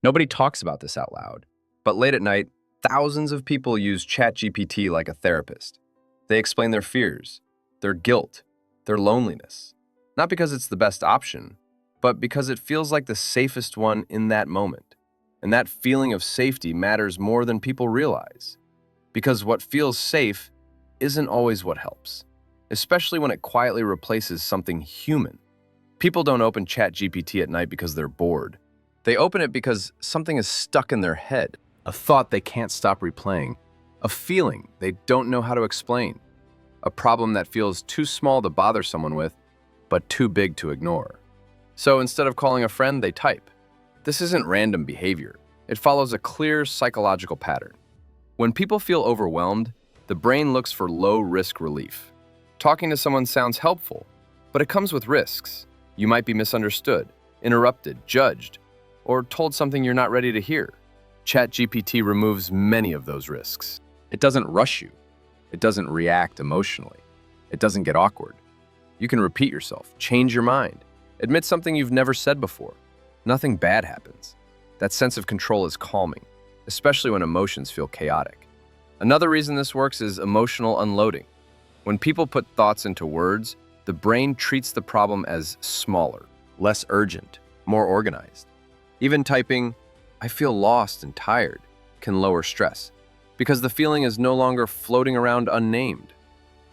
Nobody talks about this out loud, but late at night, thousands of people use ChatGPT like a therapist. They explain their fears, their guilt, their loneliness, not because it's the best option, but because it feels like the safest one in that moment. And that feeling of safety matters more than people realize, because what feels safe isn't always what helps, especially when it quietly replaces something human. People don't open ChatGPT at night because they're bored. They open it because something is stuck in their head, a thought they can't stop replaying, a feeling they don't know how to explain, a problem that feels too small to bother someone with, but too big to ignore. So instead of calling a friend, they type. This isn't random behavior. It follows a clear psychological pattern. When people feel overwhelmed, the brain looks for low-risk relief. Talking to someone sounds helpful, but it comes with risks. You might be misunderstood, interrupted, judged, or told something you're not ready to hear. ChatGPT removes many of those risks. It doesn't rush you. It doesn't react emotionally. It doesn't get awkward. You can repeat yourself, change your mind, admit something you've never said before. Nothing bad happens. That sense of control is calming, especially when emotions feel chaotic. Another reason this works is emotional unloading. When people put thoughts into words, the brain treats the problem as smaller, less urgent, more organized. Even typing, "I feel lost and tired," can lower stress, because the feeling is no longer floating around unnamed.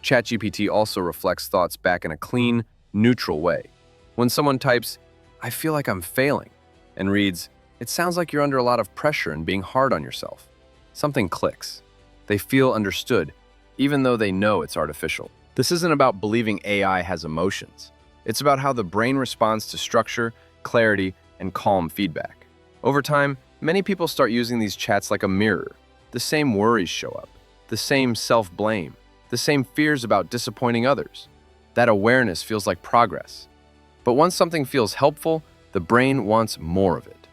ChatGPT also reflects thoughts back in a clean, neutral way. When someone types, "I feel like I'm failing," and reads, "It sounds like you're under a lot of pressure and being hard on yourself," something clicks. They feel understood, even though they know it's artificial. This isn't about believing AI has emotions. It's about how the brain responds to structure, clarity, and calm feedback. Over time, many people start using these chats like a mirror. The same worries show up, the same self-blame, the same fears about disappointing others. That awareness feels like progress. But once something feels helpful, the brain wants more of it.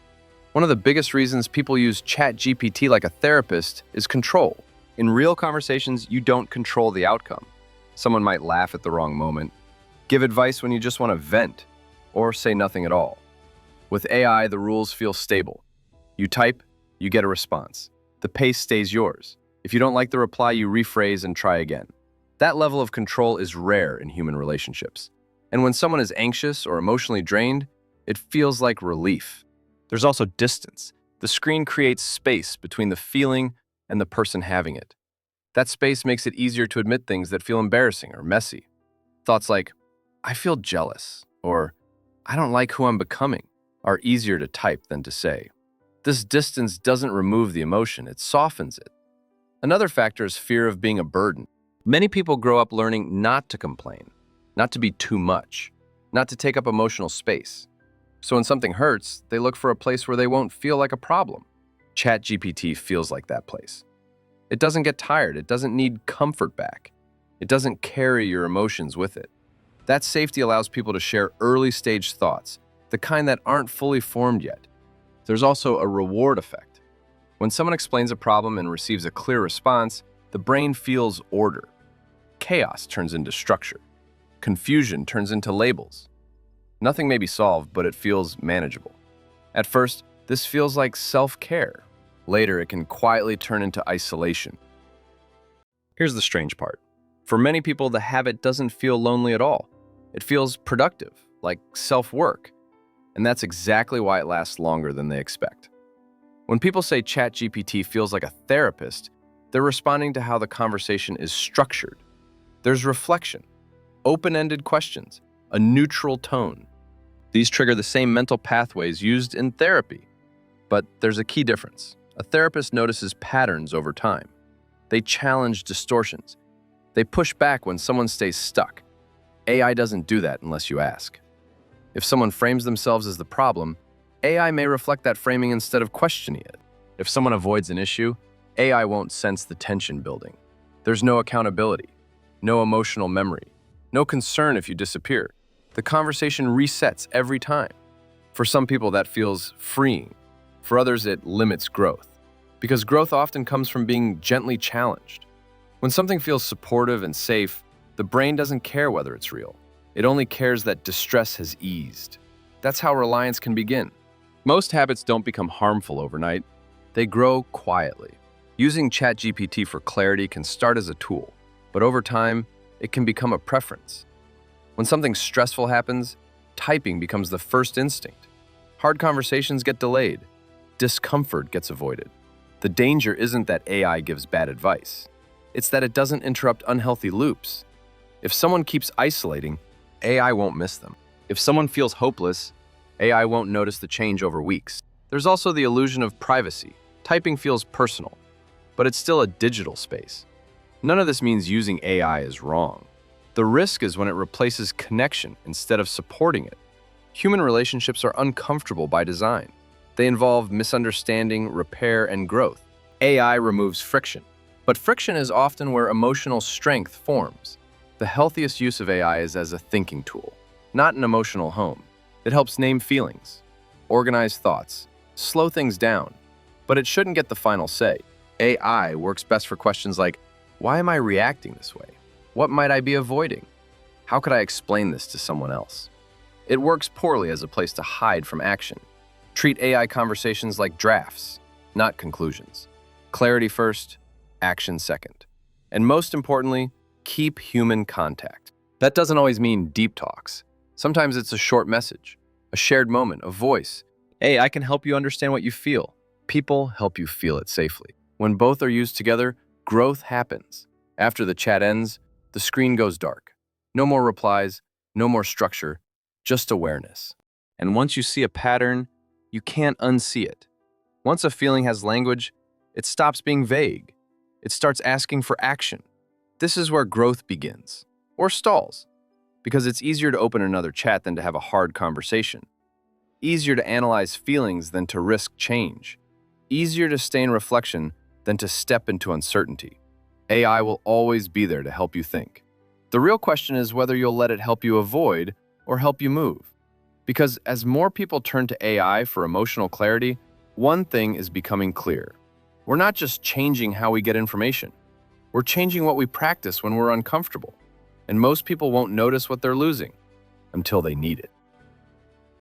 One of the biggest reasons people use ChatGPT like a therapist is control. In real conversations, you don't control the outcome. Someone might laugh at the wrong moment, give advice when you just want to vent, or say nothing at all. With AI, the rules feel stable. You type, you get a response. The pace stays yours. If you don't like the reply, you rephrase and try again. That level of control is rare in human relationships. And when someone is anxious or emotionally drained, it feels like relief. There's also distance. The screen creates space between the feeling and the person having it. That space makes it easier to admit things that feel embarrassing or messy. Thoughts like, "I feel jealous," or "I don't like who I'm becoming," are easier to type than to say. This distance doesn't remove the emotion, it softens it. Another factor is fear of being a burden. Many people grow up learning not to complain, not to be too much, not to take up emotional space. So when something hurts, they look for a place where they won't feel like a problem. ChatGPT feels like that place. It doesn't get tired, it doesn't need comfort back. It doesn't carry your emotions with it. That safety allows people to share early-stage thoughts, the kind that aren't fully formed yet. There's also a reward effect. When someone explains a problem and receives a clear response, the brain feels order. Chaos turns into structure. Confusion turns into labels. Nothing may be solved, but it feels manageable. At first, this feels like self-care. Later, it can quietly turn into isolation. Here's the strange part. For many people, the habit doesn't feel lonely at all. It feels productive, like self-work. And that's exactly why it lasts longer than they expect. When people say ChatGPT feels like a therapist, they're responding to how the conversation is structured. There's reflection, open-ended questions, a neutral tone. These trigger the same mental pathways used in therapy. But there's a key difference. A therapist notices patterns over time. They challenge distortions. They push back when someone stays stuck. AI doesn't do that unless you ask. If someone frames themselves as the problem, AI may reflect that framing instead of questioning it. If someone avoids an issue, AI won't sense the tension building. There's no accountability, no emotional memory, no concern if you disappear. The conversation resets every time. For some people, that feels freeing. For others, it limits growth, because growth often comes from being gently challenged. When something feels supportive and safe, the brain doesn't care whether it's real. It only cares that distress has eased. That's how reliance can begin. Most habits don't become harmful overnight. They grow quietly. Using ChatGPT for clarity can start as a tool, but over time, it can become a preference. When something stressful happens, typing becomes the first instinct. Hard conversations get delayed. Discomfort gets avoided. The danger isn't that AI gives bad advice. It's that it doesn't interrupt unhealthy loops. If someone keeps isolating, AI won't miss them. If someone feels hopeless, AI won't notice the change over weeks. There's also the illusion of privacy. Typing feels personal, but it's still a digital space. None of this means using AI is wrong. The risk is when it replaces connection instead of supporting it. Human relationships are uncomfortable by design. They involve misunderstanding, repair, and growth. AI removes friction, but friction is often where emotional strength forms. The healthiest use of AI is as a thinking tool, not an emotional home. It helps name feelings, organize thoughts, slow things down, but it shouldn't get the final say. AI works best for questions like, why am I reacting this way? What might I be avoiding? How could I explain this to someone else? It works poorly as a place to hide from action. Treat AI conversations like drafts, not conclusions. Clarity first, action second. And most importantly, keep human contact. That doesn't always mean deep talks. Sometimes it's a short message, a shared moment, a voice. Hey, I can help you understand what you feel. People help you feel it safely. When both are used together, growth happens. After the chat ends, the screen goes dark. No more replies, no more structure, just awareness. And once you see a pattern, you can't unsee it. Once a feeling has language, it stops being vague. It starts asking for action. This is where growth begins, or stalls, because it's easier to open another chat than to have a hard conversation. Easier to analyze feelings than to risk change. Easier to stay in reflection than to step into uncertainty. AI will always be there to help you think. The real question is whether you'll let it help you avoid or help you move. Because as more people turn to AI for emotional clarity, one thing is becoming clear. We're not just changing how we get information. We're changing what we practice when we're uncomfortable. And most people won't notice what they're losing until they need it.